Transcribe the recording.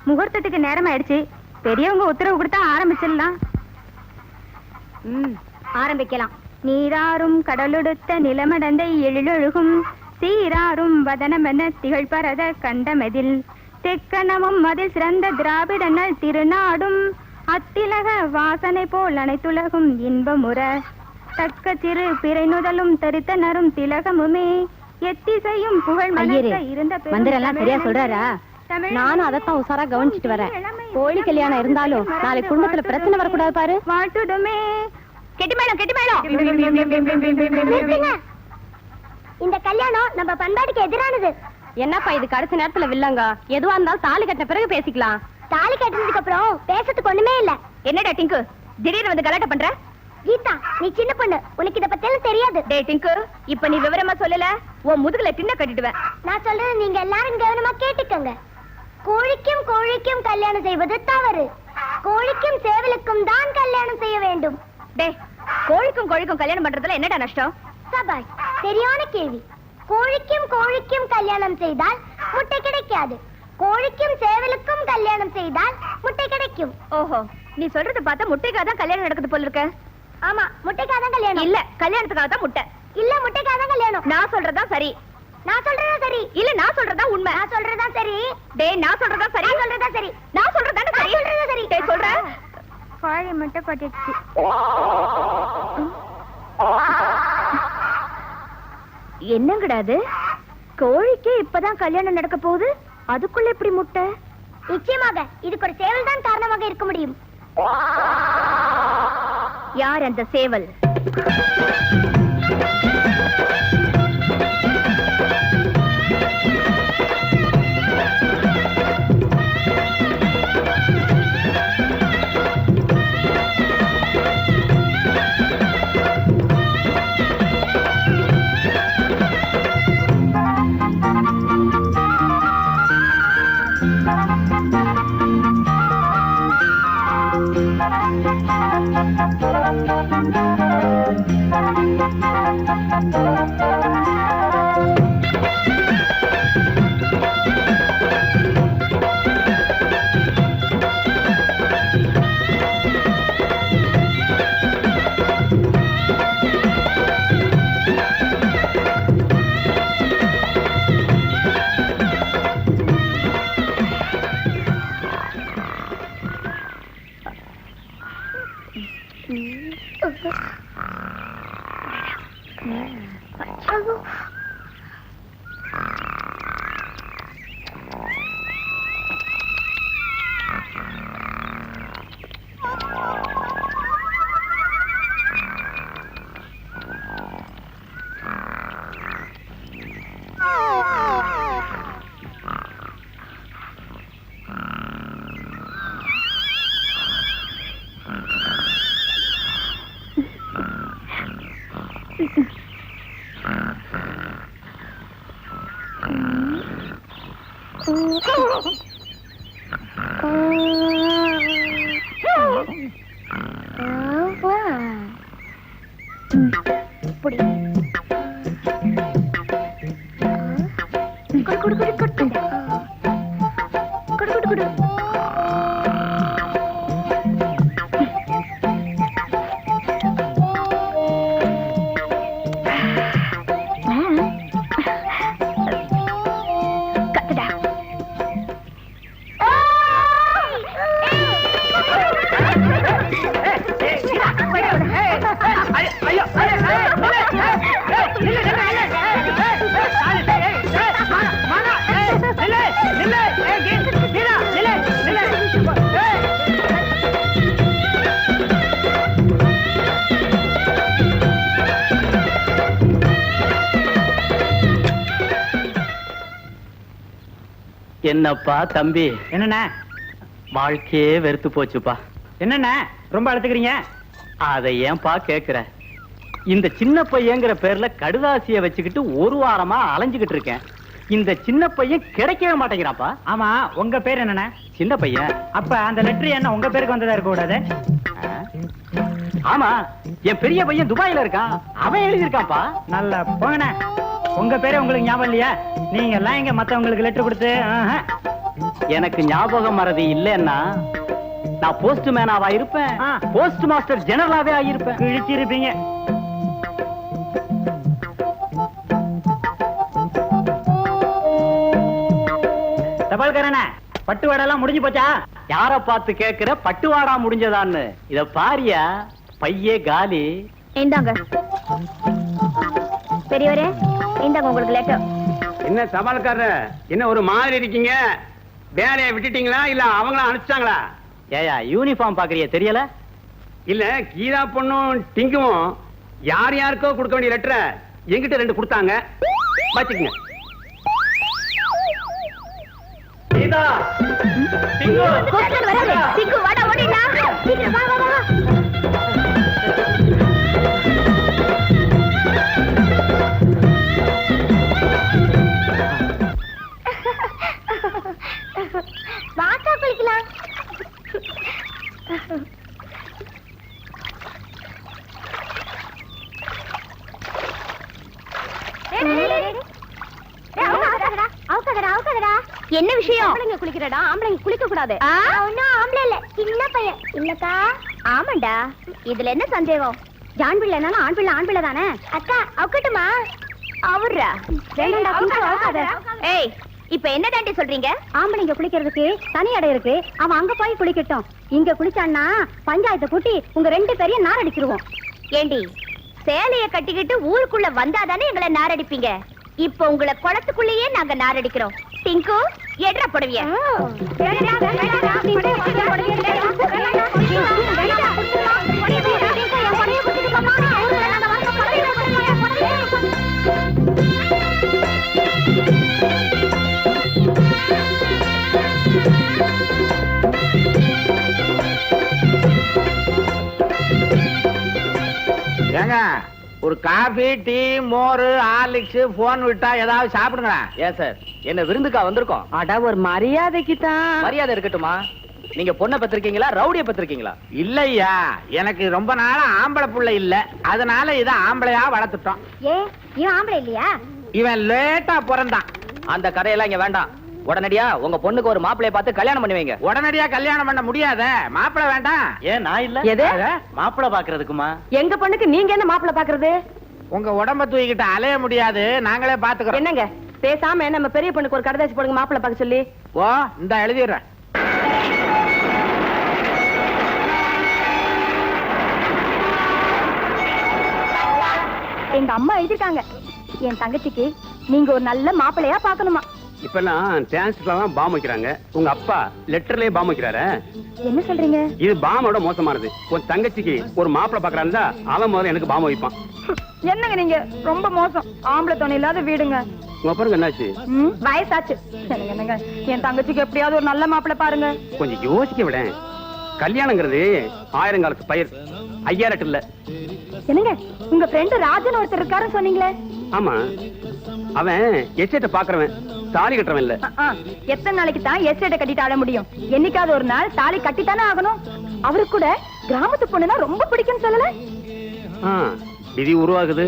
முகூர்த்தத்துக்கு நேரம் ஆயிடுச்சு. பெரியவங்க உத்தரவு கொடுத்தா ஆரம்பிச்சிடலாம். ஆரம்பிக்கலாம். நீராறும் கடலொடுத்த நிலமடந்தை எழிலொழுகும் சீராறும் வதனமென திகழ்பரத கண்டமெதில் தெக்கணமும் அதில் சிறந்த திராவிடங்கள் திருநாடும் அத்திலக வாசனை போல் அனைத்துலகும் இன்பமுற தக்க சிறு பிறை நுதலும் தரித்தனரும் திலகமுமே எத்திசையும் புகழ் மணக்க இருந்த மந்திரெல்லாம் சரியா சொல்றாரா? நானும் அதத்தான் உசாரா கவனிச்சுட்டு வரேன். கோழி கல்யாணம் இருந்தாலும் நாளைக்கு குடும்பத்துல பிரச்சனை வரக்கூடாது பாரு. வாழ்த்துடுமே. கெட்டி மேளம் கெட்டி மேளம். இந்த கல்யாணம் நம்ம பண்பாட்டுக்கு எதிரானது. என்னப்பா இது கடைசி நேரத்துல வில்லங்க? எதுவா இருந்தாலும் தாலி கட்டின பிறகு பேசிக்கலாம். தாலி கட்டினதுக்கு அப்புறம் பேசறதுக்கு ஒண்ணுமே இல்ல. என்னடா டிங்கு திடீர்னு வந்து கலாட்ட பண்ற? கீதா, நீ சின்ன பொண்ணு, உனக்கு இத பத்தி எல்லாம் தெரியாது. டேய் டிங்கு, இப்ப நீ விவரமா சொல்லல உன் முதுகுல டின்ன கட்டிடுவேன். நான் சொல்றது நீங்க எல்லாரும் கவனமா கேட்டுக்கங்க. கோழிக்கும் கோழிக்கும் கல்யாணம் செய்வது தவறு. கோழிக்கும் சேவலுக்கும் தான் கல்யாணம் செய்ய வேண்டும். டேய், கோழிக்கும் கோழிக்கும் கல்யாணம் பண்றதுல என்னடா நஷ்டம்? சபாஷ், சரியான கேள்வி. கோழிக்கும் கோழிக்கும் கல்யாணம் செய்தால் முட்டை கிடைக்காது. கோழிக்கும் சேவலுக்கும் கல்யாணம் செய்தால் முட்டை கிடைக்கும். ஓஹோ, நீ சொல்றத பார்த்தா முட்டைக்காக தான் கல்யாணம் நடக்குது போல இருக்க. ஆமா, முட்டைக்காக தான் கல்யாணம். இல்ல, கல்யாணத்துக்காக தான் முட்டை. இல்ல, முட்டைக்காக தான் கல்யாணம். நான் சொல்றதா சரி. நான் சொல்றதா சரி. இல்ல, நான் சொல்றதா உண்மை. நான் சொல்றதா சரி. டேய், நான் சொல்றதா சரி. நான் சொல்றதா சரி. நான் சொல்றதா சரி. சொல்றதா சரி. டேய், சொல்ற கோழி முட்டை போட்டுச்சு. என்னங்கடா அது? கோழிக்கு இப்பதான் கல்யாணம் நடக்க போகுது, அதுக்குள்ள எப்படி முட்டை? நிச்சயமாக இதுக்கு ஒரு சேவல் தான் காரணமாக இருக்க முடியும். யார் அந்த சேவல்? என்னப்பா தம்பி? என்னண்ணா? வாழ்க்கையே வெறுத்து போச்சுப்பா. என்னண்ணா ரொம்ப அழுத்துக்கிறீங்க? அதை ஏன்பா கேக்குற? இந்த சின்ன பையங்கிற பேர்ல கடுதாசிய வச்சுக்கிட்டு ஒரு வாரமா அலைஞ்சுகிட்டு இருக்கேன். இந்த சின்ன பையன் கிடைக்கவே மாட்டேங்கிறாப்பா. ஆமா, உங்க பேர் என்னண்ணா? சின்ன பையன். அப்ப அந்த லெட்டர் என்ன உங்க பேருக்கு வந்ததா இருக்க கூடாது? ஆமா, என் பெரிய பையன் துபாயில இருக்கான், அவன் எழுதியிருக்கான்ப்பா. நல்ல போங்கண்ணா. உங்க பேரே உங்களுக்கு ஞாபகம் இல்லையா? நீங்க எல்லாம் இங்க மத்தவங்களுக்கு லெட்டர் கொடுத்து எனக்கு ஞாபகம் மறதி இல்லைன்னா நான் போஸ்ட் மேனாவா இருப்பேன், ஆ. Post master ஜெனரலாவே ஆகியிருப்பேன். கிழிச்சிருப்பீங்க. தபால்காரண்ணே, பட்டு வாடெல்லாம் முடிஞ்சு போச்சா? யார பார்த்து கேக்குற பட்டுவாடா முடிஞ்சதான்னு? இத பாரியா, பையே காலி. இந்தாங்க பெரியவரே, இந்தாங்க உங்களுக்கு லெட்டர். என்ன தபால்காரர், என்ன ஒரு மாதிரி இருக்கீங்க? வேலையை விட்டுட்டீங்களா இல்ல அவங்கள அனுப்பிச்சாங்களா? ஏயா யூனிஃபார்ம் பாக்குறிய தெரியல? இல்ல கீதா பொண்ணும் டிங்குவும் யார் யாருக்கோ கொடுக்க வேண்டிய லெட்டரை என்கிட்ட 2 கொடுத்தாங்க, வச்சுக்கங்க. கீதா, டிங்கு, கூப்பிட்டு வராதே. டிங்கு, வாடா, ஓடிடா. சீக்கிரம் வா, வா, வா. வாட்டா குளிக்கலாம். என்ன விஷயம்? ஆம்பளைங்க குளிக்கிறடா, ஆம்பளைங்க குளிக்க கூடாது. ஒன்னும் ஆம்பளை இல்ல, சின்ன பையன். இல்லக்கா. ஆமாண்டா, இதுல என்ன சந்தேகம்? ஆண் பிள்ளைனாலும் ஆண் பிள்ளை ஆண் பிள்ளை தானே. அக்கா அவுக்கட்டுமா? அவர்ரா வேண்டாம்டா, கொஞ்சம் அவுக்காத. ஏய், இப்ப என்ன தாண்டி சொல்றீங்க? ஆம்பளைங்க குளிக்கிறதுக்கு தனி இடம் இருக்கு, அவன் அங்க போய் குளிக்கட்டும். இங்க குளிச்சான்னா பஞ்சாயத்தை கூட்டி உங்க 2 பேரையும் நார் அடிச்சிருவோம். ஏண்டி, சேலைய கட்டிக்கிட்டு ஊருக்குள்ள வந்தாதானே எங்களை நாரடிப்பீங்க. இப்ப உங்களை குளத்துக்குள்ளேயே நாங்க நாரடிக்கிறோம். டிங்கு, எட்ரா புடவிய. ஏங்க, ஒரு காபி, டீ, மோர், ஹார்லிக்ஸ், போன் விட்டா ஏதாவது சாப்பிடுங்க. ஏன் சார், என்ன விருந்துக்கா வந்திருக்கோம்? அட ஒரு மரியாதைக்கு தான். மரியாதை இருக்கட்டுமா? நீங்க பொண்ணை பத்திருக்கீங்களா, ரவுடிய பத்திருக்கீங்களா? இல்லையா, எனக்கு ரொம்ப நாளா ஆம்பளை புள்ள இல்ல, அதனால இத ஆம்பளையா வளர்த்துட்டோம். ஏ, இவன் ஆம்பளை இல்லையா? இவன் லேட்டா பிறந்தான். அந்த கதையெல்லாம் இங்க வேண்டாம். உடனடியா உங்க பொண்ணுக்கு ஒரு மாப்பிளைய பார்த்து கல்யாணம் பண்ணி வைங்க. உடனடியா கல்யாணம் பண்ண முடியாத, மாப்பிளை வேண்டாம். ஏன் நான் இல்ல? எது? மாப்பிளை பாக்குறதுக்குமா? எங்க பொண்ணுக்கு நீங்க என்ன மாப்பிள்ளை பாக்குறது? உங்க உடம்ப தூக்கிட்டு அலைய முடியாது, நாங்களே பாத்துக்கிறோம். என்னங்க பேசாம நம்ம பெரிய பொண்ணுக்கு ஒரு கடைதாசி போடுங்க மாப்பிள்ளை பார்க்க சொல்லி. ஓ, இந்த எழுதிடுறேன். எங்க அம்மா எழுதிருக்காங்க, என் தங்கச்சிக்கு நீங்க ஒரு நல்ல மாப்பிள்ளையா பாக்கணுமா. இப்பெல்லாம் டிரான்ஸ்ஃபர்லாம் பாம் வைக்கிறாங்க, உங்க அப்பா லெட்டர்லயே பாம் வைக்கிறாரு. என்ன சொல்றீங்க? இது பாமோட மோசமானது. உன் தங்கச்சிக்கு ஒரு மாப்பிளை பாக்குறான்ல, அவன் முதல்ல எனக்கு பாம் வைப்பான். என்னங்க நீங்க ரொம்ப மோசம். ஆம்பளை துணை இல்லாத வீடுங்க. உங்க அப்பாருக்கு என்னாச்சு? வயசாச்சு. என்னங்க என் தங்கச்சிக்கு எப்படியாவது ஒரு நல்ல மாப்பிள்ளை பாருங்க. கொஞ்சம் யோசிக்க விட. கல்யாணங்கிறது 1000 காலத்து பயிர், 5000 இல்ல. என்னங்க, உங்க ஃப்ரெண்ட் ராஜன் ஒருத்தர் இருக்காருன்னு சொன்னீங்களே? ஆமா, அவன் எஸ்டேட்ட பாக்குறவன், தாலி கட்டுறவன் இல்ல. எத்தனை நாளைக்கு தான் எஸ்டேட்டை கட்டிட்டு ஆட முடியும்? என்னைக்காவது ஒரு நாள் தாலி கட்டித்தானே ஆகணும். அவருக்கு கூட கிராமத்து பொண்ணுனா ரொம்ப பிடிக்கும்னு சொல்லல. விதி உருவாகுது.